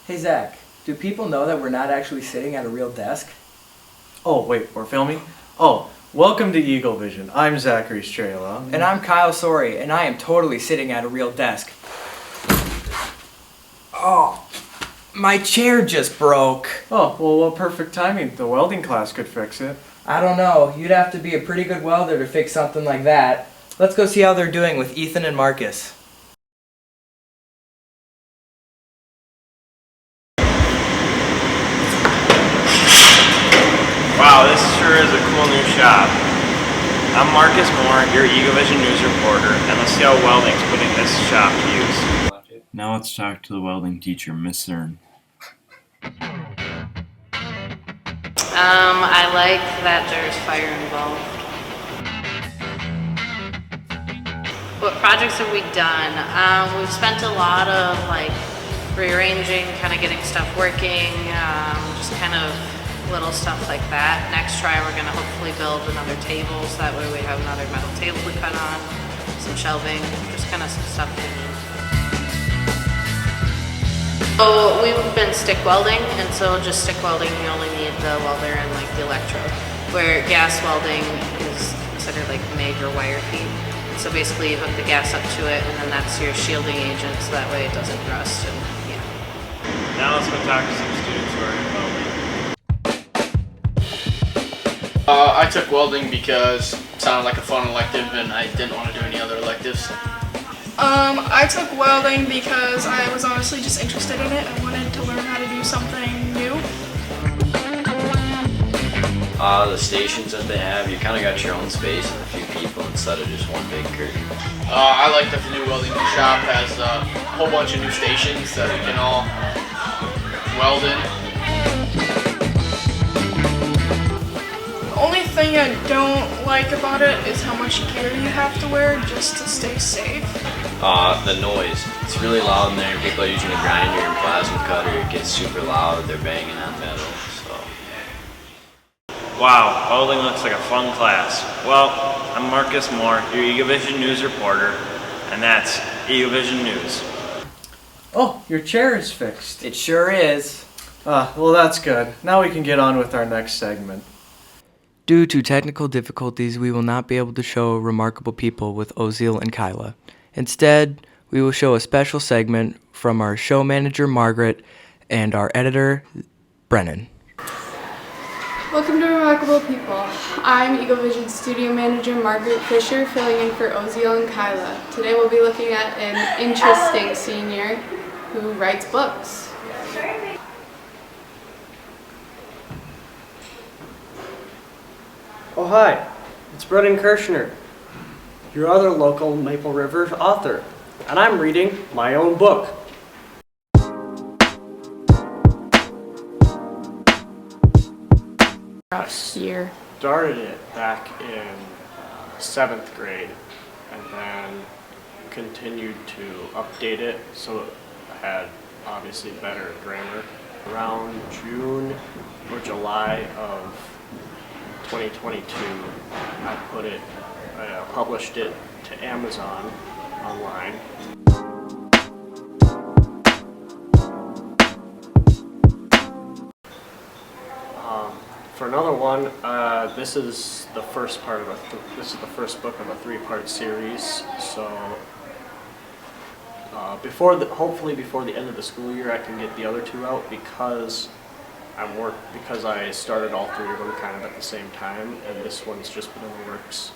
Hey Zach, do people know that we're not actually sitting at a real desk? Oh, wait, we're filming? Oh, welcome to Eagle Vision. I'm Zachary Strela. And I'm Kyle Sorey, and I am totally sitting at a real desk. Oh, my chair just broke. Oh, well, what perfect timing. The welding class could fix it. I don't know, you'd have to be a pretty good welder to fix something like that. Let's go see how they're doing with Ethan and Marcus. Wow, this sure is a cool new shop. I'm Marcus Moore, your Eagle Vision News reporter, and let's see how Welding's putting this shop to use. Now let's talk to the welding teacher, Miss Cern. I like that there's fire involved. What projects have we done? We've spent a lot of rearranging, kind of getting stuff working, just kind of little stuff like that. Next try we're going to hopefully build another table, so that way we have another metal table to cut on, some shelving, just kind of some stuff we need. So we've been stick welding, and so just stick welding you only need the welder and the electrode, where gas welding is considered MIG or wire feed. So basically you hook the gas up to it, and then that's your shielding agent, so that way it doesn't rust. And yeah. Now let's go talk to some students who are in welding. I took welding because it sounded like a fun elective and I didn't want to do any other electives. I took welding because I was honestly just interested in it. I wanted to learn how to do something new. The stations that they have, you kind of got your own space and a few people instead of just one big curtain. I like that the new welding shop has a whole bunch of new stations that we can all weld in. The only thing I don't like about it is how much gear you have to wear just to stay safe. The noise. It's really loud in there. People are using a grinder and plasma cutter. It gets super loud. They're banging on metal. Wow, welding looks like a fun class. Well, I'm Marcus Moore, your Eagle Vision News reporter, and that's Eagle Vision News. Oh, your chair is fixed. It sure is. Well, that's good. Now we can get on with our next segment. Due to technical difficulties, we will not be able to show remarkable people with Ozil and Kyla. Instead, we will show a special segment from our show manager, Margaret, and our editor, Brennan. Welcome to Remarkable People. I'm Eagle Vision Studio Manager Margaret Fisher, filling in for Ozil and Kyla. Today we'll be looking at an interesting senior who writes books. Oh hi, it's Brennan Kirshner, your other local Maple River author, and I'm reading my own book. Year. Started it back in 7th grade and then continued to update it so it had obviously better grammar. Around June or July of 2022 I published it to Amazon online. For another one, this is the first part of the first book of a 3-part series. So hopefully before the end of the school year, I can get the other 2 out because I started all 3 of them kind of at the same time, and this one's just been in the works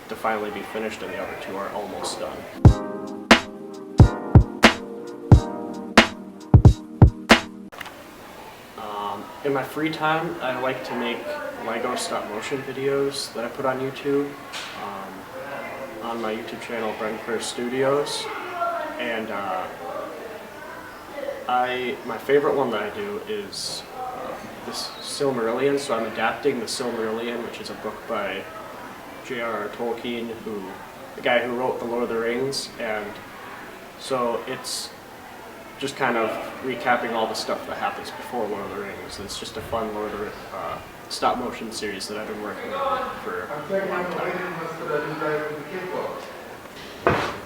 to finally be finished, and the other 2 are almost done. In my free time, I like to make Lego stop-motion videos that I put on YouTube, on my YouTube channel, Brentford Studios. And my favorite one that I do is this Silmarillion. So I'm adapting the Silmarillion, which is a book by J.R.R. Tolkien, the guy who wrote The Lord of the Rings. And so it's just kind of recapping all the stuff that happens before Lord of the Rings. It's just a fun stop-motion series that I've been working on for a long time.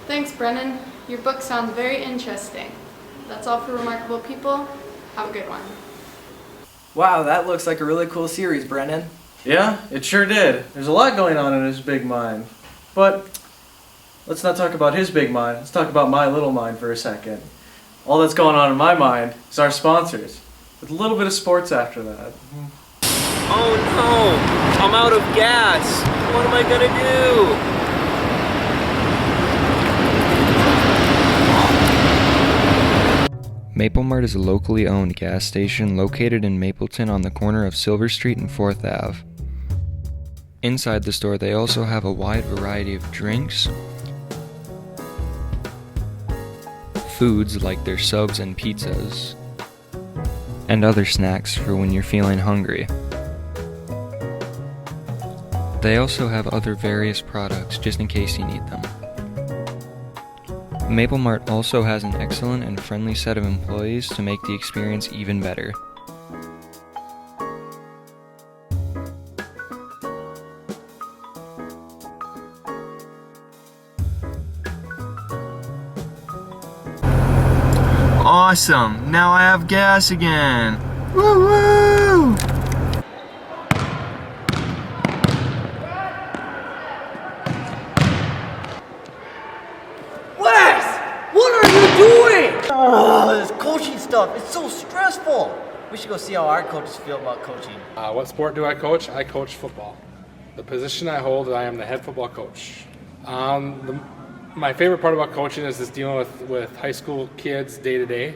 Thanks, Brennan. Your book sounds very interesting. That's all for Remarkable People. Have a good one. Wow, that looks like a really cool series, Brennan. Yeah, it sure did. There's a lot going on in his big mind. But let's not talk about his big mind. Let's talk about my little mind for a second. All that's going on in my mind is our sponsors, with a little bit of sports after that. Oh no! I'm out of gas! What am I gonna do? Maple Mart is a locally owned gas station located in Mapleton on the corner of Silver Street and 4th Ave. Inside the store, they also have a wide variety of drinks, foods like their subs and pizzas, and other snacks for when you're feeling hungry. They also have other various products just in case you need them. Maple Mart also has an excellent and friendly set of employees to make the experience even better. Awesome! Now I have gas again! Woo woo! Oh, this coaching stuff, it's so stressful. We should go see how our coaches feel about coaching. What sport do I coach? I coach football. The position I hold, I am the head football coach. My favorite part about coaching is just dealing with high school kids day to day.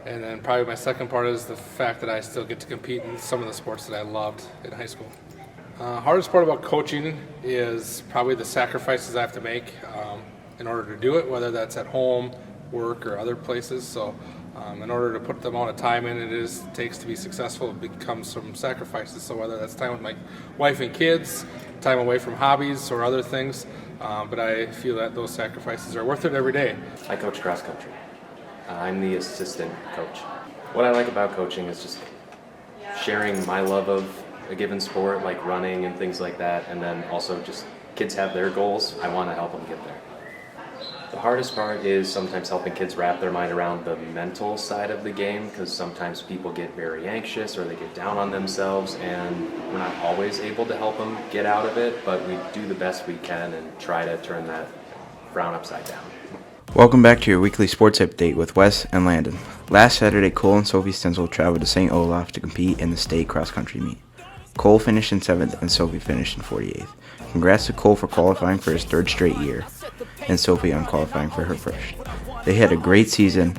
And then probably my second part is the fact that I still get to compete in some of the sports that I loved in high school. Hardest part about coaching is probably the sacrifices I have to make in order to do it, whether that's at home, work, or other places. So in order to put the amount of time in it takes to be successful, it becomes some sacrifices. So whether that's time with my wife and kids, time away from hobbies or other things, but I feel that those sacrifices are worth it every day. I coach cross country. I'm the assistant coach. What I like about coaching is just sharing my love of a given sport, like running and things like that, and then also just kids have their goals. I want to help them get there. The hardest part is sometimes helping kids wrap their mind around the mental side of the game, because sometimes people get very anxious or they get down on themselves, and we're not always able to help them get out of it, but we do the best we can and try to turn that frown upside down. Welcome back to your weekly sports update with Wes and Landon. Last Saturday, Cole and Sophie Stenzel traveled to St. Olaf to compete in the state cross-country meet. Cole finished in 7th and Sophie finished in 48th. Congrats to Cole for qualifying for his 3rd straight year, and Sophie on qualifying for her 1st. They had a great season.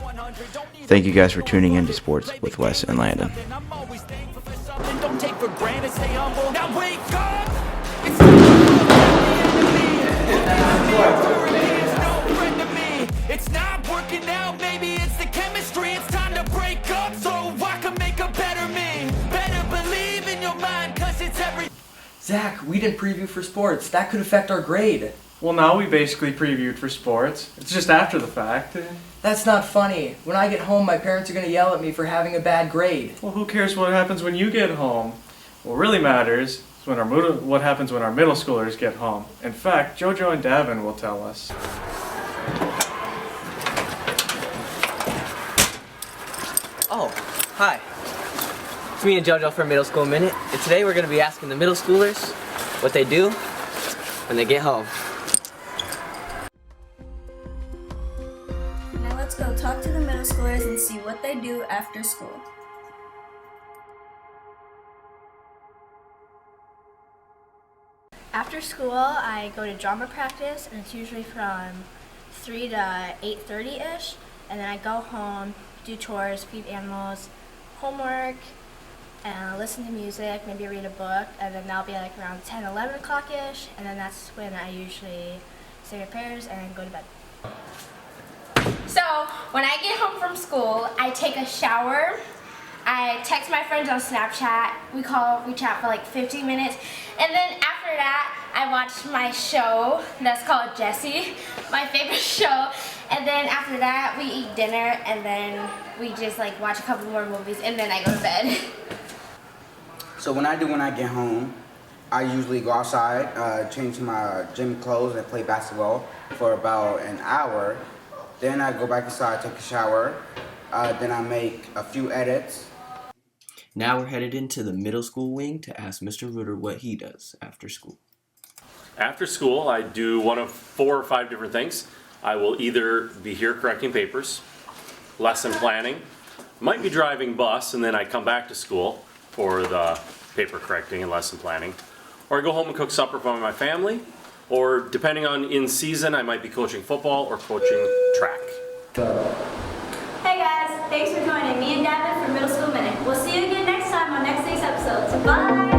Thank you guys for tuning in to Sports with Wes and Landon. It's not working out, maybe it's the chemistry. It's time to break up so I can make a better me. Better believe in your mind, cause it's every... Zach, we didn't preview for sports. That could affect our grade. Well, now we basically previewed for sports. It's just after the fact. That's not funny. When I get home, my parents are going to yell at me for having a bad grade. Well, who cares what happens when you get home? What really matters is what happens when our middle schoolers get home. In fact, JoJo and Davin will tell us. Oh, hi. It's me and JoJo from Middle School Minute, and today we're going to be asking the middle schoolers what they do when they get home. Now let's go talk to the middle schoolers and see what they do after school. After school, I go to drama practice, and it's usually from 3 to 8:30-ish, and then I go home, do chores, feed animals, homework, and listen to music, maybe read a book, and then that'll be like around 10, 11 o'clock-ish, and then that's when I usually say my prayers and go to bed. So, when I get home from school, I take a shower, I text my friends on Snapchat, we chat for like 15 minutes, and then after that, I watch my show that's called Jessie, my favorite show, and then after that, we eat dinner, and then we just like watch a couple more movies, and then I go to bed. So when I get home, I usually go outside, change my gym clothes, and play basketball for about an hour. Then I go back inside, take a shower. Then I make a few edits. Now we're headed into the middle school wing to ask Mr. Rooter what he does after school. After school, I do one of 4 or 5 different things. I will either be here correcting papers, lesson planning, might be driving bus, and then I come back to school for the paper correcting and lesson planning. Or I go home and cook supper for my family, or depending on in season, I might be coaching football or coaching track. Hey guys, thanks for joining me and Davin for Middle School Minute. We'll see you again next time on next week's episode. Bye!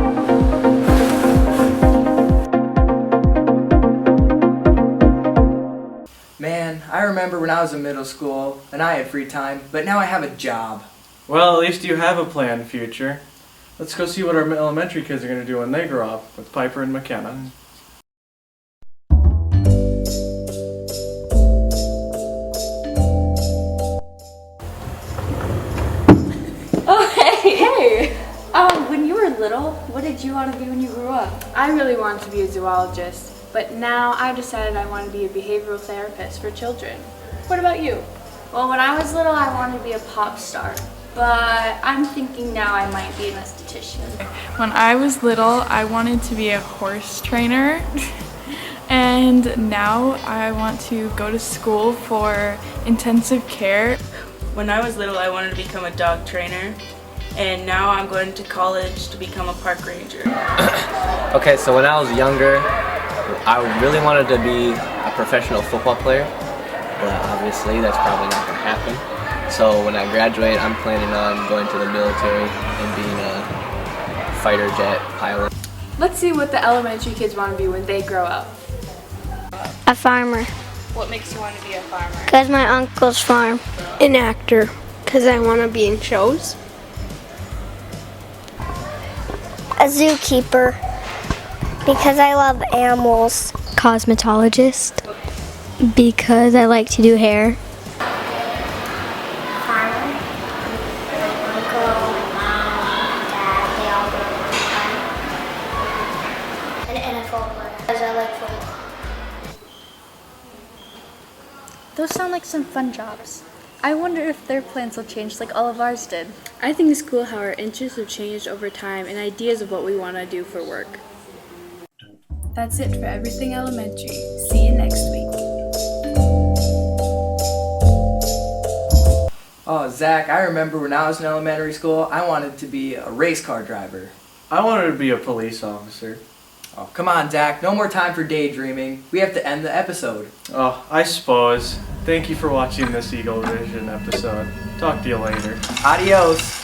Man, I remember when I was in middle school and I had free time, but now I have a job. Well, at least you have a planned future. Let's go see what our elementary kids are going to do when they grow up with Piper and McKenna. Oh, hey! Hey! When you were little, what did you want to be when you grew up? I really wanted to be a zoologist, but now I've decided I want to be a behavioral therapist for children. What about you? Well, when I was little, I wanted to be a pop star, but I'm thinking now I might be an esthetician. When I was little, I wanted to be a horse trainer. And now I want to go to school for intensive care. When I was little, I wanted to become a dog trainer. And now I'm going to college to become a park ranger. Okay, so when I was younger, I really wanted to be a professional football player, but obviously that's probably not going to happen. So when I graduate, I'm planning on going to the military and being a fighter jet pilot. Let's see what the elementary kids want to be when they grow up. A farmer. What makes you want to be a farmer? Because my uncle's farm. An actor. Because I want to be in shows. A zookeeper. Because I love animals. Cosmetologist. Because I like to do hair. Farmer. My uncle, my mom, dad, they all go to the farm. An NFL player, because I like football. Those sound like some fun jobs. I wonder if their plans will change like all of ours did. I think it's cool how our interests have changed over time and ideas of what we want to do for work. That's it for Everything Elementary. See you next week. Oh, Zach, I remember when I was in elementary school, I wanted to be a race car driver. I wanted to be a police officer. Oh, come on, Zach. No more time for daydreaming. We have to end the episode. Oh, I suppose. Thank you for watching this Eagle Vision episode. Talk to you later. Adios.